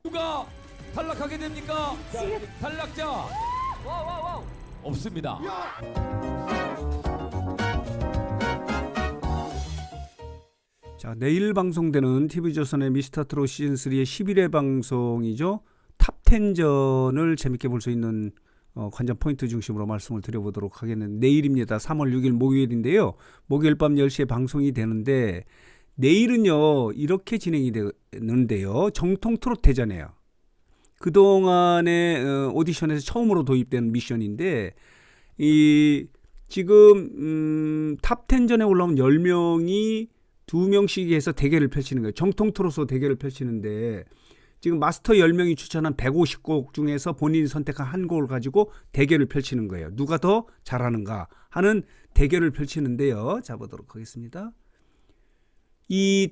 누가 탈락하게 됩니까? 탈락자 없습니다. 자, 내일 방송되는 TV조선의 미스터트롯 시즌3의 11회 방송이죠. 탑10전을 재밌게 볼 수 있는 관전 포인트 중심으로 말씀을 드려보도록 하겠는데, 내일입니다. 3월 6일 목요일인데요. 목요일 밤 10시에 방송이 되는데, 내일은요 이렇게 진행이 되는데요. 정통 트롯 대전이에요. 그동안의 오디션에서 처음으로 도입된 미션인데, 이 지금 탑10전에 올라온 10명이 2명씩 해서 대결을 펼치는 거예요. 정통 트롯으로 대결을 펼치는데, 지금 마스터 10명이 추천한 150곡 중에서 본인이 선택한 한 곡을 가지고 대결을 펼치는 거예요. 누가 더 잘하는가 하는 대결을 펼치는데요. 자, 보도록 하겠습니다. 이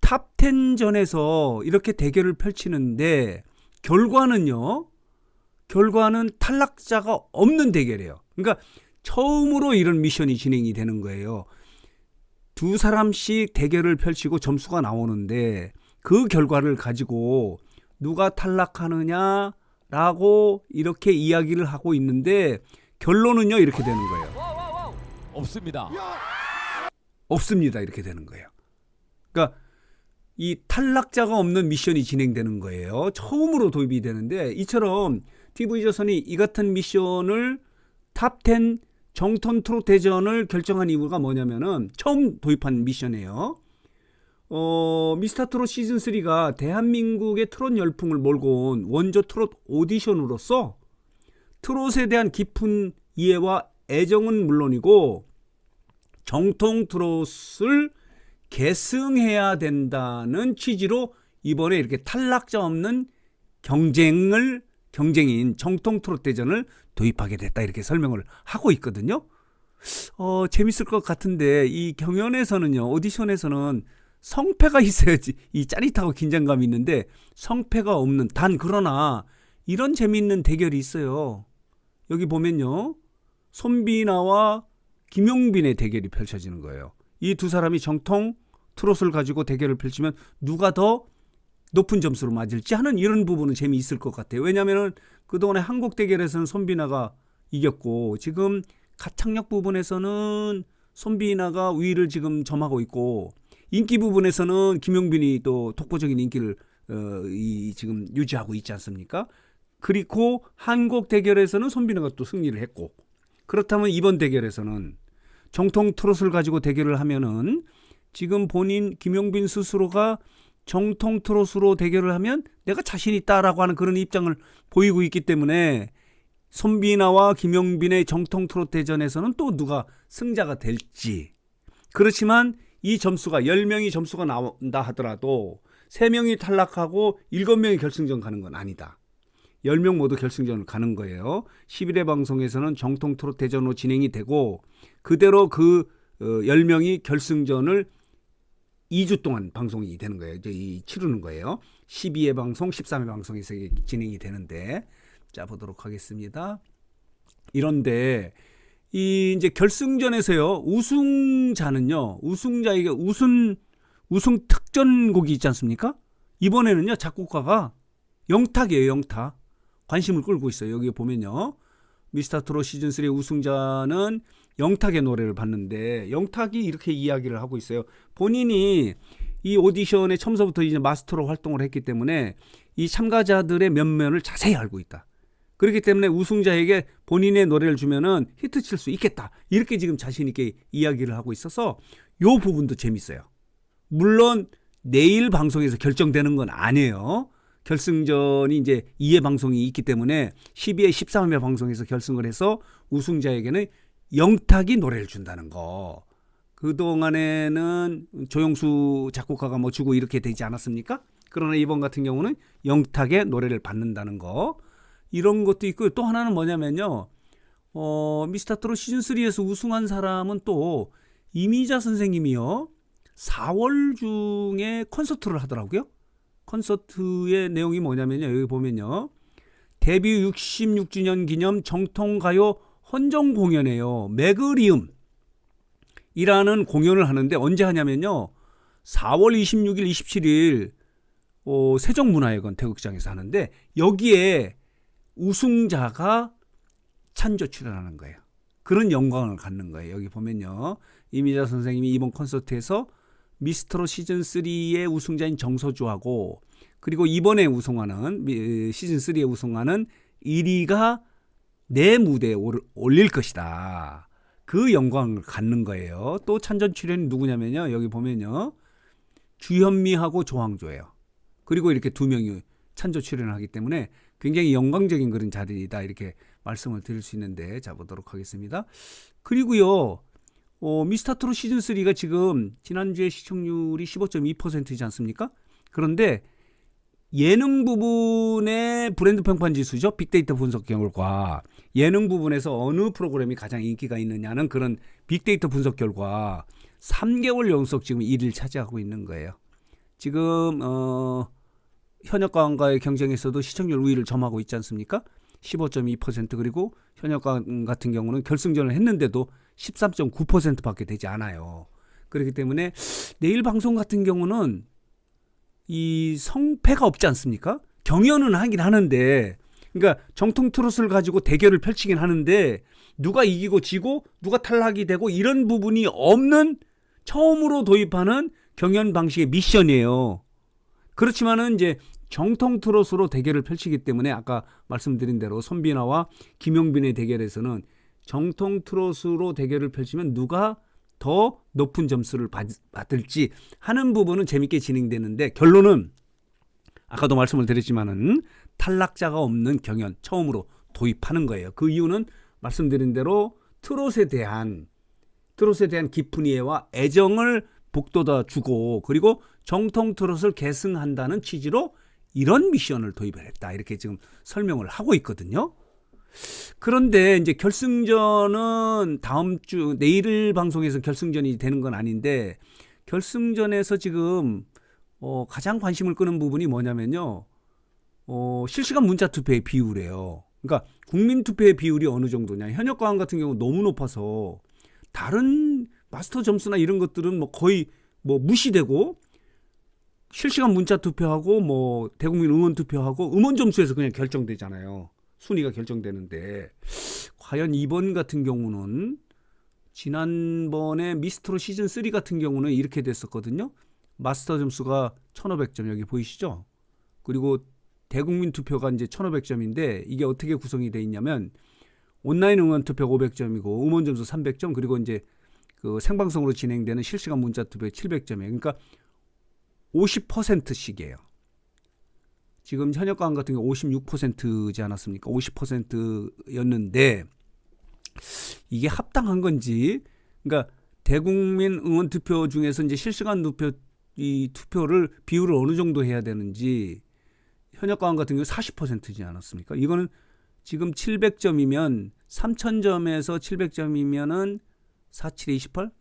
탑10전에서 이렇게 대결을 펼치는데, 결과는 탈락자가 없는 대결이에요. 그러니까 처음으로 이런 미션이 진행이 되는 거예요. 두 사람씩 대결을 펼치고 점수가 나오는데, 그 결과를 가지고 누가 탈락하느냐라고 이렇게 이야기를 하고 있는데, 결론은요 이렇게 되는 거예요. 없습니다. 없습니다. 이렇게 되는 거예요. 그러니까 이 탈락자가 없는 미션이 진행되는 거예요. 처음으로 도입이 되는데, 이처럼 TV조선이 이 같은 미션을 탑10 정통 트롯 대전을 결정한 이유가 뭐냐면은, 처음 도입한 미션이에요. 미스터트롯 시즌3가 대한민국의 트롯 열풍을 몰고 온 원조 트롯 오디션으로서 트롯에 대한 깊은 이해와 애정은 물론이고 정통 트롯을 계승해야 된다는 취지로 이번에 이렇게 탈락자 없는 경쟁인 정통 트롯 대전을 도입하게 됐다, 이렇게 설명을 하고 있거든요. 재밌을 것 같은데, 이 경연에서는요, 오디션에서는 성패가 있어야지 이 짜릿하고 긴장감이 있는데, 성패가 없는, 단 그러나 이런 재미있는 대결이 있어요. 여기 보면요, 손비나와 김용빈의 대결이 펼쳐지는 거예요. 이 두 사람이 정통 트롯을 가지고 대결을 펼치면 누가 더 높은 점수를 맞을지 하는 이런 부분은 재미있을 것 같아요. 왜냐하면 그동안에 한국 대결에서는 손비나가 이겼고, 지금 가창력 부분에서는 손비나가 우위를 지금 점하고 있고, 인기 부분에서는 김용빈이 또 독보적인 인기를 지금 유지하고 있지 않습니까? 그리고 한국 대결에서는 손비나가 또 승리를 했고, 그렇다면 이번 대결에서는 정통 트롯을 가지고 대결을 하면은, 지금 본인 김용빈 스스로가 정통 트롯으로 대결을 하면 내가 자신 있다라고 하는 그런 입장을 보이고 있기 때문에, 손비나와 김용빈의 정통 트롯 대전에서는 또 누가 승자가 될지. 그렇지만 이 점수가 10명이 점수가 나온다 하더라도 3명이 탈락하고 7명이 결승전 가는 건 아니다. 10명 모두 결승전을 가는 거예요. 11회 방송에서는 정통 트롯 대전으로 진행이 되고, 그대로 그 10명이 결승전을 2주 동안 방송이 되는 거예요. 이제 치르는 거예요. 12회 방송, 13회 방송에서 진행이 되는데, 자, 보도록 하겠습니다. 이런데 이제 결승전에서요, 우승자에게 우승 특전곡이 있지 않습니까? 이번에는요, 작곡가가 영탁이에요. 영탁. 관심을 끌고 있어요. 여기 보면요, 미스터트롯 시즌3 우승자는 영탁의 노래를 봤는데, 영탁이 이렇게 이야기를 하고 있어요. 본인이 이 오디션에 처음서부터 이제 마스터로 활동을 했기 때문에 이 참가자들의 면면을 자세히 알고 있다. 그렇기 때문에 우승자에게 본인의 노래를 주면은 히트 칠 수 있겠다, 이렇게 지금 자신 있게 이야기를 하고 있어서 요 부분도 재밌어요. 물론 내일 방송에서 결정되는 건 아니에요. 결승전이 이제 2회 방송이 있기 때문에 12회, 13회 방송에서 결승을 해서 우승자에게는 영탁이 노래를 준다는 거. 그동안에는 조영수 작곡가가 뭐 주고 이렇게 되지 않았습니까? 그러나 이번 같은 경우는 영탁의 노래를 받는다는 거. 이런 것도 있고요. 또 하나는 뭐냐면요, 미스터트롯 시즌3에서 우승한 사람은 또 이미자 선생님이요, 4월 중에 콘서트를 하더라고요. 콘서트의 내용이 뭐냐면요, 여기 보면요, 데뷔 66주년 기념 정통가요 헌정 공연이에요. 매그리움이라는 공연을 하는데, 언제 하냐면요, 4월 26일, 27일 세종문화회관 대극장에서 하는데 여기에 우승자가 찬조 출연하는 거예요. 그런 영광을 갖는 거예요. 여기 보면요. 이미자 선생님이 이번 콘서트에서 미스트롯 시즌3의 우승자인 정서주하고 그리고 이번에 우승하는 시즌3에 우승하는 1위가 내 무대에 올릴 것이다. 그 영광을 갖는 거예요. 또 찬전 출연이 누구냐면요. 여기 보면요. 주현미하고 조항조예요. 그리고 이렇게 두 명이 찬조 출연을 하기 때문에 굉장히 영광적인 그런 자리이다. 이렇게 말씀을 드릴 수 있는데 자 보도록 하겠습니다. 그리고요. 미스터트롯 시즌3가 지금 지난주에 시청률이 15.2%이지 않습니까? 그런데 예능 부분의 브랜드 평판 지수죠. 빅데이터 분석 결과 예능 부분에서 어느 프로그램이 가장 인기가 있느냐는 그런 빅데이터 분석 결과 3개월 연속 지금 1위를 차지하고 있는 거예요. 지금 현역가왕과의 경쟁에서도 시청률 우위를 점하고 있지 않습니까? 15.2% 그리고 현역가왕 같은 경우는 결승전을 했는데도 13.9%밖에 되지 않아요. 그렇기 때문에 내일 방송 같은 경우는 이 성패가 없지 않습니까? 경연은 하긴 하는데 그러니까 정통 트롯을 가지고 대결을 펼치긴 하는데 누가 이기고 지고 누가 탈락이 되고 이런 부분이 없는 처음으로 도입하는 경연 방식의 미션이에요. 그렇지만은 이제 정통 트롯으로 대결을 펼치기 때문에 아까 말씀드린 대로 손비나와 김용빈의 대결에서는 정통 트롯으로 대결을 펼치면 누가 더 높은 점수를 받을지 하는 부분은 재밌게 진행되는데 결론은 아까도 말씀을 드렸지만은 탈락자가 없는 경연 처음으로 도입하는 거예요. 그 이유는 말씀드린 대로 트롯에 대한 깊은 이해와 애정을 북돋아 주고 그리고 정통 트롯을 계승한다는 취지로 이런 미션을 도입을 했다. 이렇게 지금 설명을 하고 있거든요. 그런데 이제 결승전은 다음 주 내일 방송에서 결승전이 되는 건 아닌데 결승전에서 지금 가장 관심을 끄는 부분이 뭐냐면요. 실시간 문자 투표의 비율이에요. 그러니까 국민 투표의 비율이 어느 정도냐. 현역가왕 같은 경우 너무 높아서 다른 마스터 점수나 이런 것들은 뭐 거의 뭐 무시되고 실시간 문자 투표하고 뭐 대국민 응원 투표하고 음원 점수에서 그냥 결정되잖아요. 순위가 결정되는데 과연 이번 같은 경우는 지난번에 미스트롯 시즌3 같은 경우는 이렇게 됐었거든요. 마스터 점수가 1500점 여기 보이시죠? 그리고 대국민 투표가 이제 1500점인데 이게 어떻게 구성이 돼 있냐면 온라인 응원 투표 500점이고 음원 점수 300점 그리고 이제 그 생방송으로 진행되는 실시간 문자 투표 700점이에요. 그러니까 50%씩이에요. 지금 현역가왕 같은 경우 56%지 않았습니까? 50%였는데 이게 합당한 건지 그러니까 대국민 응원 투표 중에서 이제 실시간 이 투표를 비율을 어느 정도 해야 되는지 현역가왕 같은 경우 40%지 않았습니까? 이거는 지금 700점이면 3000점에서 700점이면은 47에 28?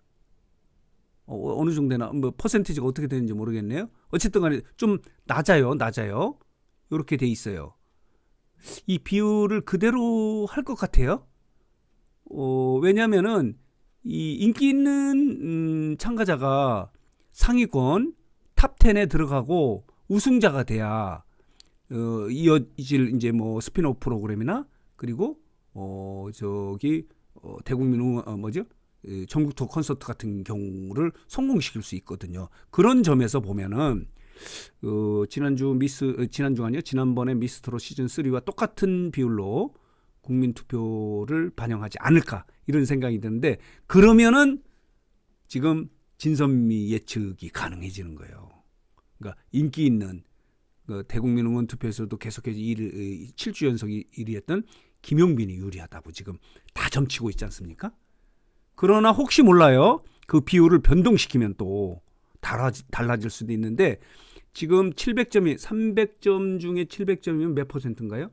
어느 정도 되나? 뭐 퍼센티지가 어떻게 되는지 모르겠네요. 어쨌든 간에 좀 낮아요. 이렇게 돼 있어요. 이 비율을 그대로 할 것 같아요. 왜냐면은 이 인기 있는 참가자가 상위권 탑 10에 들어가고 우승자가 돼야 이어질 이제 뭐 스피노프 프로그램이나 그리고 대국민 전국 투어 콘서트 같은 경우를 성공시킬 수 있거든요. 그런 점에서 보면은 지난번에 미스트롯 시즌 3와 똑같은 비율로 국민 투표를 반영하지 않을까 이런 생각이 드는데 그러면은 지금 진선미 예측이 가능해지는 거예요. 그러니까 인기 있는 대국민 응원 투표에서도 계속해서 7주 연속 1위 했던 김용빈이 유리하다고 지금 다 점치고 있지 않습니까? 그러나 혹시 몰라요. 그 비율을 변동시키면 또 달라질 수도 있는데 지금 700점이 300점 중에 700점이면 몇 퍼센트인가요?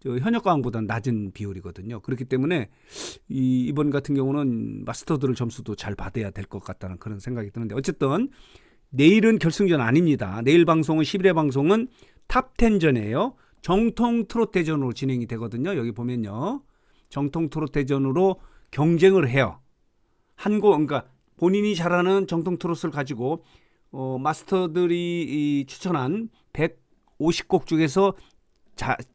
현역가왕보다는 낮은 비율이거든요. 그렇기 때문에 이번 같은 경우는 마스터들을 점수도 잘 받아야 될 것 같다는 그런 생각이 드는데 어쨌든 내일은 결승전 아닙니다. 내일 방송은 11회 방송은 탑 10전이에요. 정통 트롯 대전으로 진행이 되거든요. 여기 보면요. 정통 트롯 대전으로 경쟁을 해요. 그러니까 본인이 잘하는 정통 트롯을 가지고 마스터들이 이 추천한 150곡 중에서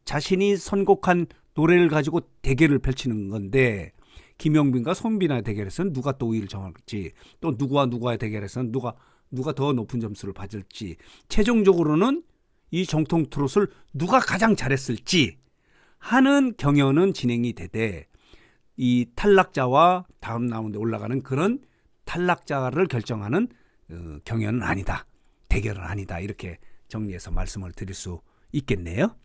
자신이 선곡한 노래를 가지고 대결을 펼치는 건데 김영빈과 손비나 대결에서는 누가 또 우위를 정할지 또 누구와 대결에서는 누가 더 높은 점수를 받을지 최종적으로는 이 정통 트롯을 누가 가장 잘했을지 하는 경연은 진행이 되되 이 탈락자와 다음 라운드에 올라가는 그런 탈락자를 결정하는 경연은 아니다. 대결은 아니다. 이렇게 정리해서 말씀을 드릴 수 있겠네요.